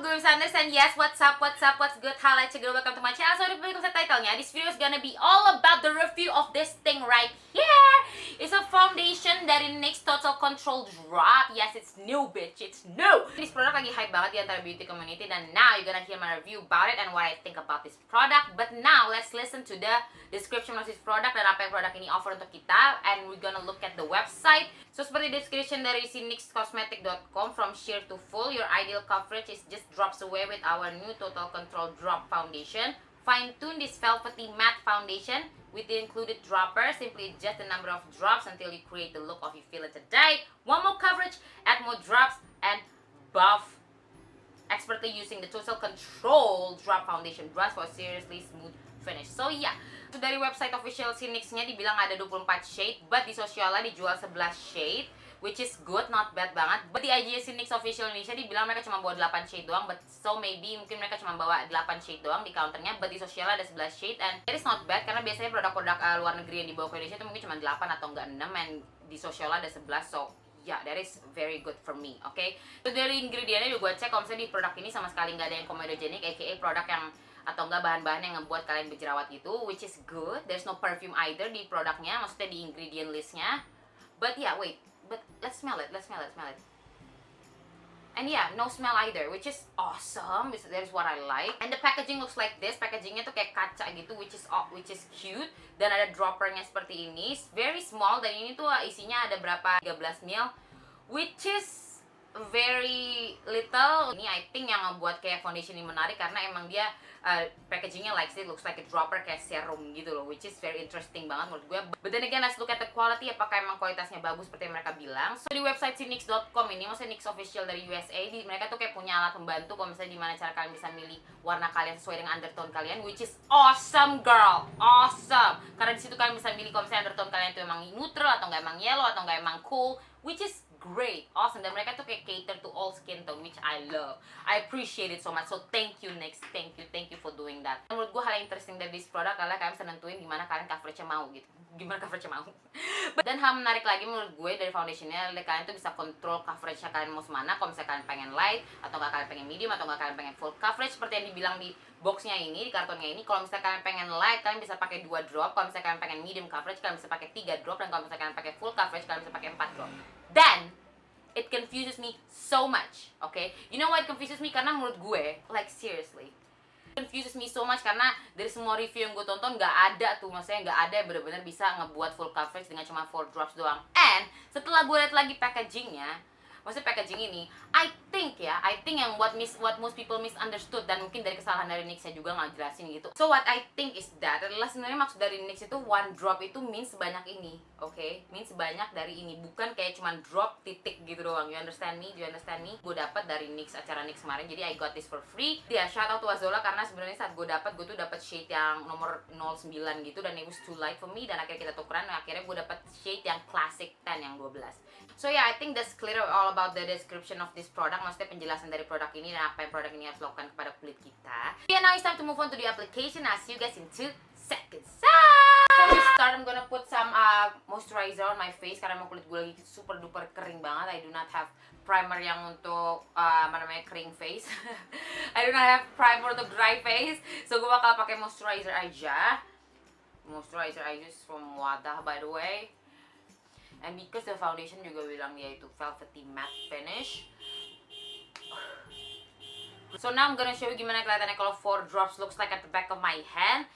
gue bisa understand. Yes, what's up, what's good, highlights, girl, welcome to my channel. So, di sa title-nya, this video is gonna be all about the review of this thing right here. It's a foundation dari NYX Total Control Drop. Yes, it's new, bitch, it's new. This product lagi hype banget di antara beauty community, dan now you're gonna hear my review about it and what I think about this product. But now, let's listen to the description of this product dan apa yang produk ini offer untuk kita, and we're gonna look at the website. So, seperti description dari si nyxcosmetic.com, from sheer to full, your ideal coverage is just drops away with our new Total Control Drop Foundation. Fine-tune this velvety matte foundation with the included dropper. Simply adjust the number of drops until you create the look of you feel it today. Want more coverage? Add more drops and buff. Expertly using the Total Control Drop Foundation brush for a seriously smooth finish. So yeah, so dari website official si NYX-nya dibilang ada 24 shade, but di Sociala dijual 11 shade, which is good, not bad banget. But di IG si NYX official Indonesia dibilang mereka cuma bawa 8 shade doang, but so maybe mungkin mereka cuma bawa 8 shade doang di counternya, but di Sociala ada 11 shade, and it is not bad karena biasanya produk-produk luar negeri yang dibawa ke Indonesia itu mungkin cuma 8 atau enggak 6, and di Sociala ada 11, so yeah, that is very good for me, okay? So dari ingredientnya juga gue cek, kalau misalnya di produk ini sama sekali nggak ada yang comedogenic, aka produk yang atau enggak bahan-bahan yang ngebuat kalian berjerawat itu, which is good. There's no perfume either di produknya, maksudnya di ingredient listnya. But yeah, wait, but let's smell it. And yeah, no smell either, which is awesome. That is what I like. And the packaging looks like this. Packagingnya tuh kayak kaca gitu, which is cute. Dan ada droppernya seperti ini, very small. Dan ini tuh isinya ada berapa? 13 ml, which is very little. Ini I think yang ngebuat kayak foundation ini menarik karena emang dia packagingnya like it looks like a dropper, kayak serum gitu loh, which is very interesting banget menurut gue. But then again, let's look at the quality, apakah emang kualitasnya bagus seperti yang mereka bilang. So di website si nyx.com ini, maksudnya NYX official dari USA, mereka tuh kayak punya alat pembantu kalau misalnya gimana cara kalian bisa milih warna kalian sesuai dengan undertone kalian, which is awesome girl, awesome. Karena di situ kalian bisa milih kalau misalnya undertone kalian itu emang neutral atau nggak emang yellow atau nggak emang cool, which is great, awesome. Dan mereka tuh kayak cater to all skin tone, which I love. I appreciate it so much. So thank you NYX, thank you for doing that. Menurut gue hal yang interesting dari this product adalah kalian bisa nentuin gimana kalian coveragenya mau gitu. Dan hal menarik lagi menurut gue dari foundationnya adalah kalian tuh bisa kontrol coveragenya kalian mau semana. Kalau misalnya kalian pengen light, atau nggak kalian pengen medium, atau nggak kalian pengen full coverage seperti yang dibilang di boxnya ini, di kartonnya ini. Kalau misalnya kalian pengen light, kalian bisa pakai 2 drop. Kalau misalnya kalian pengen medium coverage, kalian bisa pakai 3 drop. Dan kalau misalnya kalian pakai full coverage, kalian bisa pakai 4 drop. Dan it confuses me so much, okay? You know why it confuses me? Karena menurut gue, like seriously, it confuses me so much karena dari semua review yang gue tonton nggak ada tuh, maksudnya nggak ada yang benar-benar bisa ngebuat full coverage dengan cuma 4 drops doang. And setelah gue lihat lagi packagingnya, maksudnya packaging ini, I think yang what most people misunderstood, dan mungkin dari kesalahan dari NYX-nya juga nggak jelasin gitu. So what I think is that adalah sebenarnya maksud dari NYX itu 1 drop itu means sebanyak ini, okay? Means sebanyak dari ini, bukan kayak cuma drop titik gitu doang. You understand me? Do you understand me? Gue dapat dari NYX, acara NYX kemarin, jadi I got this for free. Dia shout out to Azola karena sebenarnya saat gue tuh dapat shade yang nomor 09 gitu, dan it was too light for me, dan akhirnya kita tukeran, dan akhirnya gue dapat shade yang classic 10 yang 12. So yeah, I think that's clear all about the description of this product, maksudnya penjelasan dari produk ini dan apa yang produk ini harus lakukan kepada kulit kita. Yeah, now it's time to move on to the application. I'll see you guys in 2 seconds. Before we start, I'm gonna put some moisturizer on my face karena emang kulit gue lagi super duper kering banget. I do not have primer yang untuk kering face. I do not have primer untuk dry face, so gue bakal pakai moisturizer aja. Moisturizer I use from Wadah, by the way. And because the foundation juga bilang dia itu velvety matte finish. So now I'm gonna show you gimana kelihatannya kalau 4 drops looks like at the back of my hand.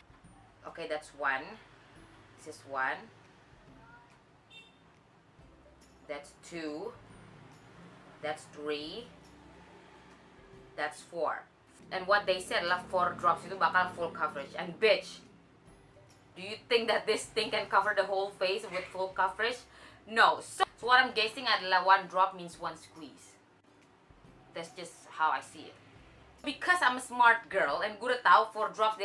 Okay, that's 1. This is 1. That's 2. That's 3. That's 4. And what they said adalah 4 drops itu bakal full coverage. And bitch, do you think that this thing can cover the whole face with full coverage? No. So what I'm guessing adalah 1 drop means 1 squeeze. That's just how I see it. Because I'm a smart girl and gue udah tahu 4 drops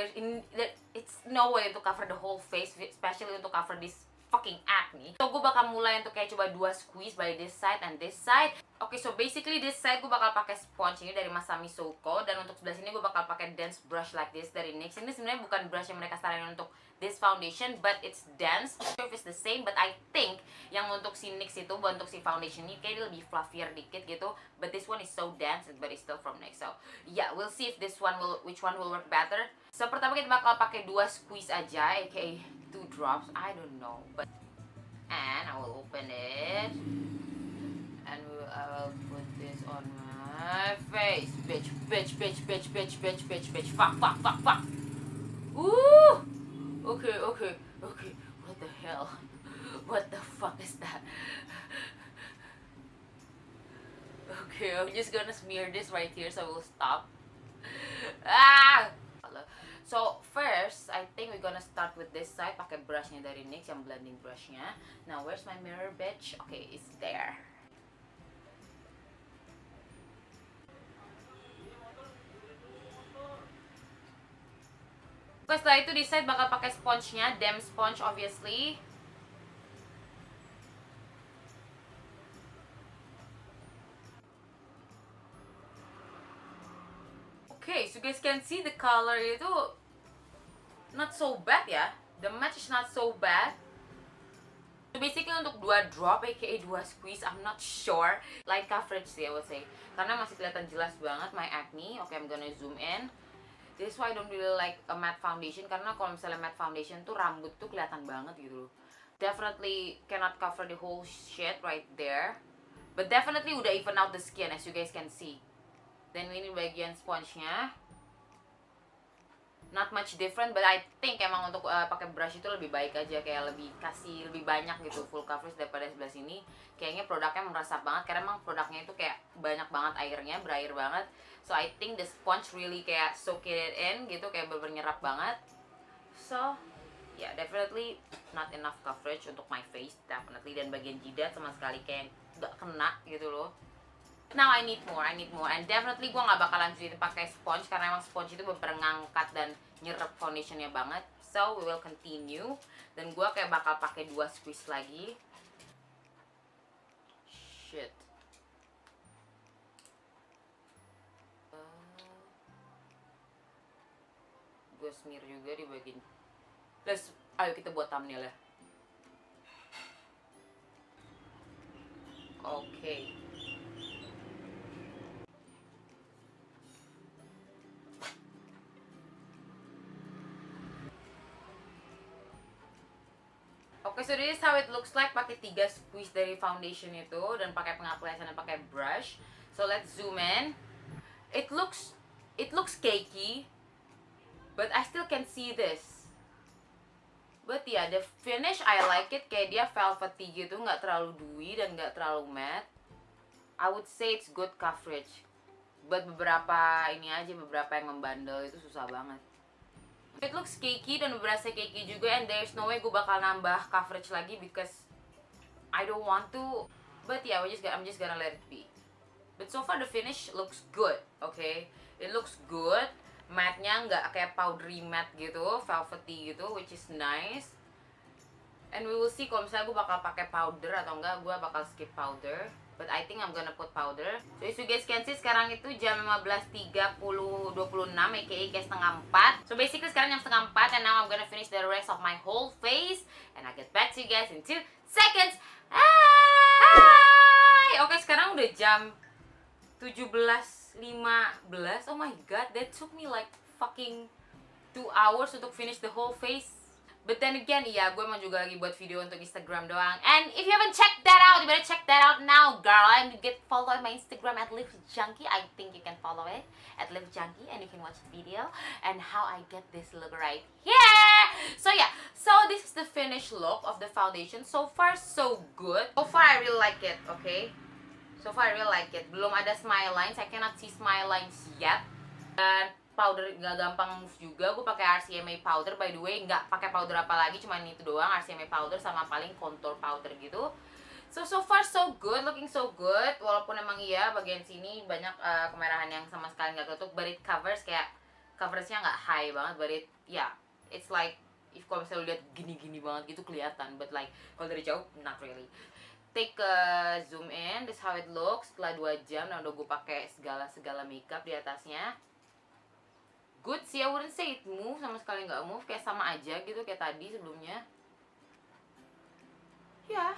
it's no way to cover the whole face, especially untuk cover this fucking acne. So gue bakal mulai untuk kayak coba 2 squeeze by this side and this side. Oke, so basically this side gue bakal pakai sponge ini dari Masami Souko, dan untuk sebelah sini gue bakal pakai dense brush like this dari NYX. Ini sebenarnya bukan brush yang mereka saranin untuk this foundation, but it's dense. Surface is the same, but I think yang untuk si NYX itu, untuk si foundation ini kayak dia lebih fluffier dikit gitu. But this one is so dense, but it's still from NYX. So yeah, we'll see if which one will work better. So pertama kita bakal pakai 2 squeeze aja, aka 2 drops. I don't know, but and I will open it. And I will put this on my face. Bitch. Fuck. Ooh! Okay. What the hell? What the fuck is that? Okay, I'm just gonna smear this right here so we'll stop. Ah! So first, I think we're gonna start with this side. Pakai brushnya dari NYX, yang blending brushnya. Now, where's my mirror, bitch? Okay, it's there. Oke, setelah itu di side bakal pakai sponge-nya, damp sponge obviously. Okay, so you guys can see the color itu not so bad ya. The match is not so bad. So basically untuk 2 drop aka 2 squeeze, I'm not sure. Light coverage sih I would say, karena masih kelihatan jelas banget my acne. Okay, I'm gonna zoom in. This is why I don't really like a matte foundation, karena kalau misalnya matte foundation tuh rambut tuh kelihatan banget gitu loh. Definitely cannot cover the whole shit right there, but definitely udah even out the skin as you guys can see. Dan ini bagian sponge-nya, not much different, but I think emang untuk pakai brush itu lebih baik aja, kayak lebih kasih lebih banyak gitu full coverage daripada sebelah sini. Kayaknya produknya meresap banget, karena emang produknya itu kayak banyak banget airnya, berair banget. So I think the sponge really kayak soak it in gitu, kayak bernyerap banget. So yeah, definitely not enough coverage untuk my face, definitely. Dan bagian jidat sama sekali kayak gak kena gitu loh. Now I need more, and definitely gue gak bakalan lanjutin pakai sponge, karena emang sponge itu bener ngangkat dan nyerap foundationnya banget. So we will continue, dan gue kayak bakal pakai 2 squeeze lagi. Shit. Gue smear juga di bagian. Ayo kita buat thumbnail ya. Okay. Okay, so this is how it looks like pakai 3 squeeze dari foundation itu, dan pakai pengaplasan dan pakai brush. So let's zoom in. It looks cakey, but I still can see this. But yeah, the finish I like it, kayak dia velvety gitu, nggak terlalu dewy dan nggak terlalu matte. I would say it's good coverage. But beberapa yang membandel itu susah banget. It looks cakey dan berasa cakey juga, and there's no way gue bakal nambah coverage lagi because I don't want to. But yeah, I'm just gonna let it be. But so far the finish looks good, okay? It looks good. Matte-nya nggak kayak powdery matte gitu, velvety gitu, which is nice. And we will see kalau misalnya gue bakal pakai powder atau enggak. Gue bakal skip powder, but I think I'm gonna put powder. So as you guys can see, sekarang itu jam 15.26 aka kayak setengah 4. So basically sekarang jam setengah 4, and now I'm gonna finish the rest of my whole face, and I'll get back to you guys in 2 seconds. Hi! Oke, sekarang udah jam 17.15. Oh my god, that took me like fucking 2 hours untuk finish the whole face. But then again, iya, gue emang juga lagi buat video untuk Instagram doang. And if you haven't checked that out, you better check that out now, girl. And get follow my Instagram at LipsJunkie. I think you can follow it at LipsJunkie, and you can watch the video and how I get this look right here. So yeah, so this is the finished look of the foundation. So far, so good. So far, I really like it, okay? So far, I really like it. Belum ada smile lines. I cannot see smile lines yet. Dan powder nggak gampang move juga. Gue pakai RCMA powder, by the way. Nggak pakai powder apa lagi, cuma itu doang, RCMA powder sama paling contour powder gitu. So far so good, looking so good. Walaupun emang iya bagian sini banyak kemerahan yang sama sekali nggak ketutup, but it covers, kayak coveragenya nggak high banget, but it yeah, it's like if kalau misalnya lihat gini-gini banget gitu kelihatan, but like kalau dari jauh not really. take a zoom in, this how it looks setelah 2 jam dan udah gue pakai segala makeup di atasnya. Good sih, I wouldn't say it move, sama sekali nggak move, kayak sama aja gitu kayak tadi sebelumnya. Ya.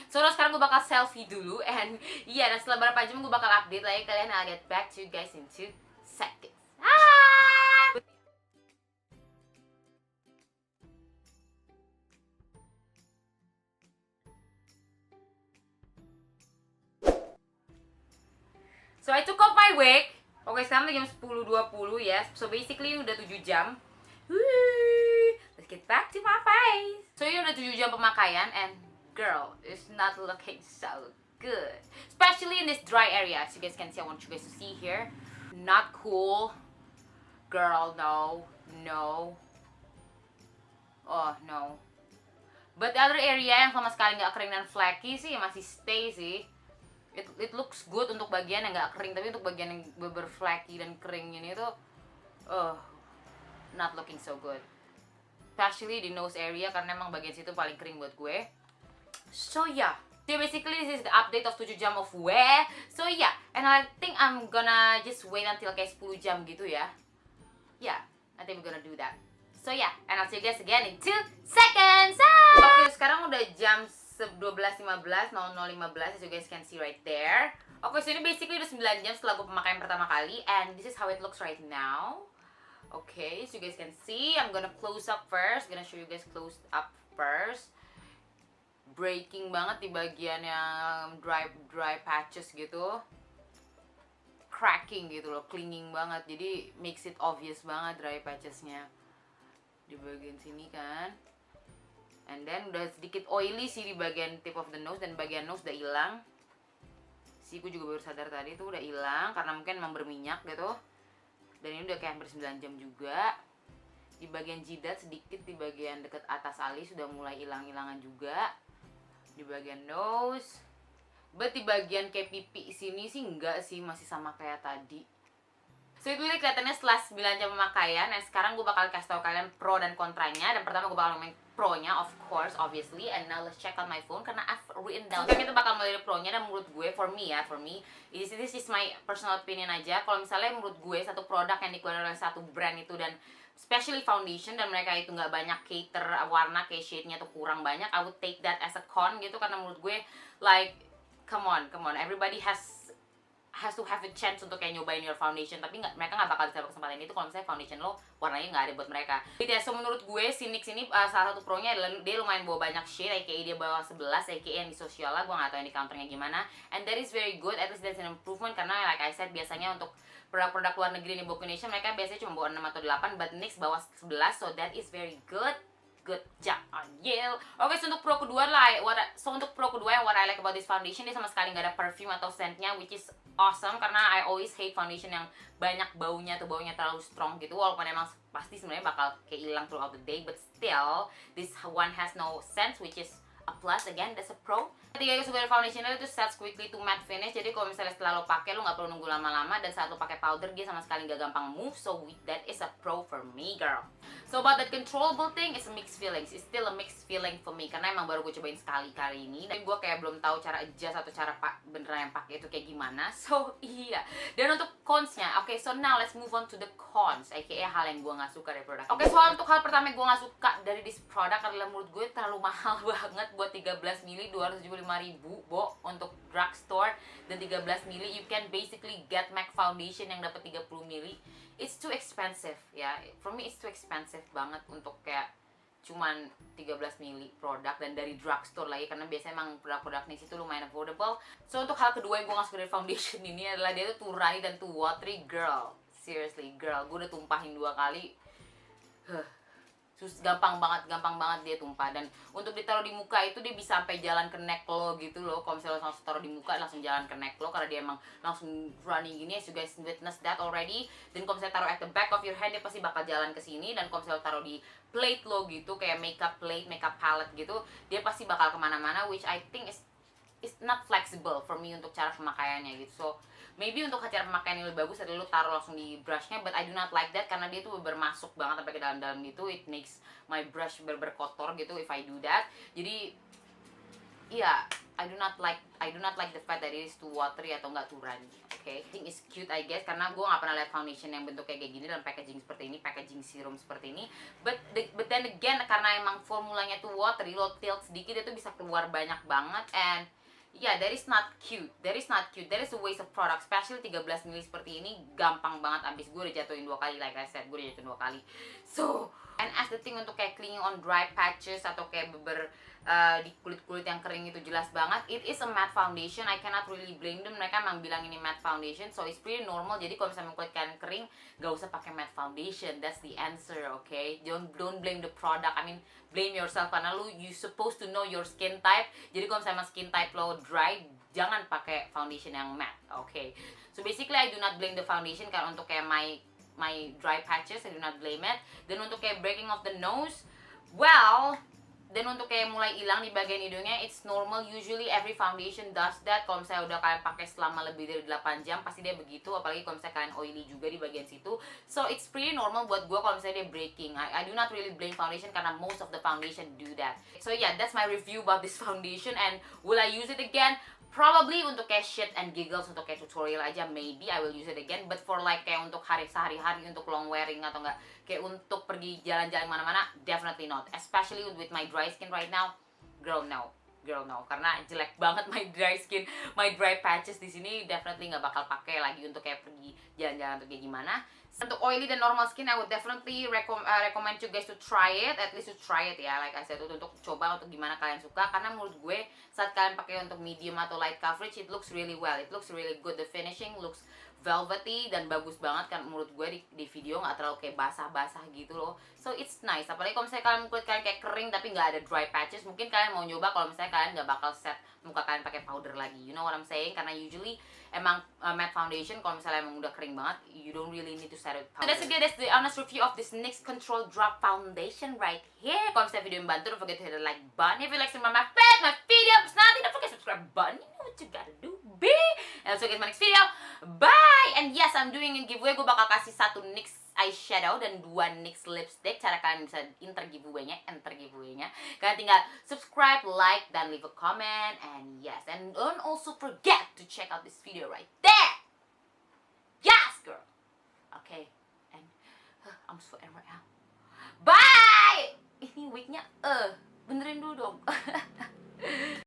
So sekarang gue bakal selfie dulu, and iya, dan setelah berapa jam gue bakal update lagi kalian. I'll get back to you guys in 2 seconds. Ah! So I took off my wig. Oke, sekarang jam 10.20 ya. So basically udah 7 jam. Let's get back to my face. So ini udah 7 jam pemakaian, and girl, it's not looking so good. Especially in this dry area. As you guys can see, I want you guys to see here. Not cool. Girl, no. No. Oh, no. But the other area yang sama sekali nggak kering dan flaky sih masih stay sih. It looks good untuk bagian yang nggak kering, tapi untuk bagian yang flaky dan kering ini tuh not looking so good. Especially di nose area karena emang bagian situ paling kering buat gue. So yeah, basically this is the update of 7 jam of wear. So yeah, and I think I'm gonna just wait until kayak 10 jam gitu ya. Yeah, I think we're gonna do that. So yeah, and I'll see you guys again in 2 seconds. Oke, sekarang udah jam 12.15, 00.15, as you guys can see right there. Oke, so ini basically udah 9 jam setelah gue pemakaian pertama kali, and this is how it looks right now. Okay, so you guys can see, I'm gonna close up first. Gonna show you guys close up first. Breaking banget di bagian yang dry patches gitu. Cracking gitu loh, clinging banget. Jadi makes it obvious banget dry patchesnya di bagian sini kan. And then udah sedikit oily sih di bagian tip of the nose, dan bagian nose udah hilang. Sih gue juga baru sadar tadi tuh udah hilang karena mungkin emang berminyak gitu. Dan ini udah kayak hampir 9 jam juga. Di bagian jidat sedikit, di bagian deket atas alis sudah mulai hilang-hilangan juga. Di bagian nose. But di bagian kayak pipi sini sih enggak sih, masih sama kayak tadi. So itu really kelihatannya setelah 9 jam pemakaian. Nah sekarang gue bakal kasih tau kalian pro dan kontranya. Dan pertama gue bakal ngomongin pro-nya, of course, obviously. And now let's check on my phone karena I've written down. So kita bakal mulai dari pro-nya, dan menurut gue, for me, this is my personal opinion aja. Kalau misalnya menurut gue satu produk yang dikeluarkan oleh satu brand itu, dan especially foundation, dan mereka itu nggak banyak cater warna kayak shade-nya tuh kurang banyak, I would take that as a con gitu. Karena menurut gue, like, come on, everybody has to have a chance untuk kayak nyobain your foundation, tapi mereka nggak bakal bisa kesempatan itu kalau misalnya foundation lo warnanya nggak ada buat mereka. Jadi ya, so menurut gue si NYX ini salah satu pro-nya adalah dia lumayan bawa banyak shade, aka dia bawa 11, aka yang di Sociala, gue nggak tahu yang di counternya gimana, and that is very good, at least that's an improvement. Karena like I said, biasanya untuk produk-produk luar negeri di Indonesia mereka biasanya cuma bawa 6 atau 8, but NYX bawa 11, so that is very good. Good job on you. Oke, so untuk pro kedua lah, untuk pro kedua yang what I like about this foundation, dia sama sekali nggak ada perfume atau scentnya, which is awesome. Karena I always hate foundation yang banyak baunya atau baunya terlalu strong gitu. Walaupun emang pasti sebenarnya bakal kayak hilang throughout the day, but still this one has no scent, which is a plus. Again, that's a pro. Ketiga yang suka dari foundation itu sets quickly to matte finish. Jadi kalau misalnya setelah lo pakai, lo nggak perlu nunggu lama-lama, dan saat lo pakai powder dia sama sekali nggak gampang move. So that is a pro for me, girl. So about that controllable thing, it's a mixed feelings. It's still a mixed feeling for me karena emang baru gue cobain sekali kali ini, dan gue kayak belum tahu cara adjust atau cara beneran yang pakai itu kayak gimana. So iya. Dan untuk consnya, oke, so now let's move on to the cons, aka hal yang gue nggak suka dari produk. Oke, so untuk hal pertama yang gue nggak suka dari this product adalah menurut gue terlalu mahal banget buat 13 ml 275.000 bo untuk drugstore, dan 13 ml you can basically get MAC foundation yang dapat 30 ml. It's too expensive ya. For me it's too expensive banget untuk kayak cuman 13 ml produk, dan dari drugstore lagi, karena biasanya emang produk-produk NYX itu lumayan affordable. So untuk hal kedua yang gue gak suka dari foundation ini adalah dia tuh too runny dan too watery, girl. Seriously girl, gue udah tumpahin 2 kali. Gampang banget dia tumpah. Dan untuk ditaruh di muka itu dia bisa sampai jalan ke neck lo gitu loh. Kalau misalnya langsung taruh di muka langsung jalan ke neck lo, karena dia emang langsung running gini, as you guys witness that already. Dan kalau misalnya taruh at the back of your hand, dia pasti bakal jalan ke sini. Dan kalau misalnya taruh di plate lo gitu, kayak makeup plate, makeup palette gitu, dia pasti bakal kemana-mana, which I think is it's not flexible for me untuk cara pemakaiannya gitu. So maybe untuk cara pemakaian yang lebih bagus adalah lu taruh langsung di brushnya, but I do not like that karena dia tuh bermasuk banget sampai ke dalam-dalam gitu. It makes my brush berkotor gitu if I do that. Jadi yeah, I do not like the fact that it is too watery atau enggak too runny. Okay, packaging is cute I guess karena gue nggak pernah lihat foundation yang bentuk kayak gini dan packaging seperti ini, packaging serum seperti ini. But then again karena emang formulanya tuh watery, lo tilt sedikit itu bisa keluar banyak banget, and yeah, that is not cute. That is a waste of product. Especially 13 ml seperti ini gampang banget habis. Gue udah jatuhin 2 kali, like I said, gue udah jatuhin 2 kali. So, and as the thing untuk kayak cleaning on dry patches atau kayak di kulit-kulit yang kering itu jelas banget. It is a matte foundation. I cannot really blame them. Mereka emang bilang ini matte foundation, so it's pretty normal. Jadi kalau misalnya kulit kalian kering, gak usah pakai matte foundation. That's the answer, okay? Don't blame the product. I mean, blame yourself karena you supposed to know your skin type. Jadi kalau misalnya skin type lo dry, jangan pakai foundation yang matte, okay? So basically I do not blame the foundation karena untuk kayak my dry patches, I do not blame it. Dan untuk kayak breaking of the nose, well, dan untuk kayak mulai hilang di bagian hidungnya, it's normal. Usually every foundation does that. Kalau misalnya udah kalian pakai selama lebih dari 8 jam, pasti dia begitu. Apalagi kalau misalnya kalian oily juga di bagian situ. So it's pretty normal buat gue kalau misalnya dia breaking. I do not really blame foundation karena most of the foundation do that. So yeah, that's my review about this foundation. And will I use it again? Probably untuk kayak shit and giggles, untuk kayak tutorial aja, maybe I will use it again. But for like kayak untuk sehari-hari, untuk long wearing atau enggak kayak untuk pergi jalan-jalan mana-mana, definitely not. Especially with my dry skin right now, girl no, karena jelek banget my dry skin, my dry patches di sini. Definitely nggak bakal pakai lagi untuk kayak pergi jalan-jalan atau kayak gimana. Untuk oily dan normal skin, I would definitely recommend you guys to try it, at least to try it ya, like I said, untuk coba untuk gimana kalian suka. Karena menurut gue saat kalian pakai untuk medium atau light coverage, it looks really well, it looks really good, the finishing looks velvety dan bagus banget kan menurut gue di video, nggak terlalu kayak basah-basah gitu loh. So it's nice. Apalagi kalau misalnya kalian kulit kalian kayak kering tapi nggak ada dry patches, mungkin kalian mau nyoba kalau misalnya kalian nggak bakal set muka kalian pakai powder lagi. You know what I'm saying? Karena usually emang matte foundation kalau misalnya emang udah kering banget, you don't really need to set it with powder. So that's the honest review of this NYX Control Drop Foundation right here. Kalau misalnya video membantu, don't forget to hit the like button. If you like some of my videos, nanti don't forget subscribe button. You know what you gotta do, B. And I'll see you guys in my next video. Bye! And yes, I'm doing a giveaway. Gue bakal kasih 1 NYX eyeshadow dan 2 NYX lipstick. Cara kalian bisa enter giveaway-nya. Kalian tinggal subscribe, like, dan leave a comment. And yes, and don't also forget to check out this video right there. Yes, girl. Okay, and I'm sweating right now. Bye! Ini wignya benerin dulu dong.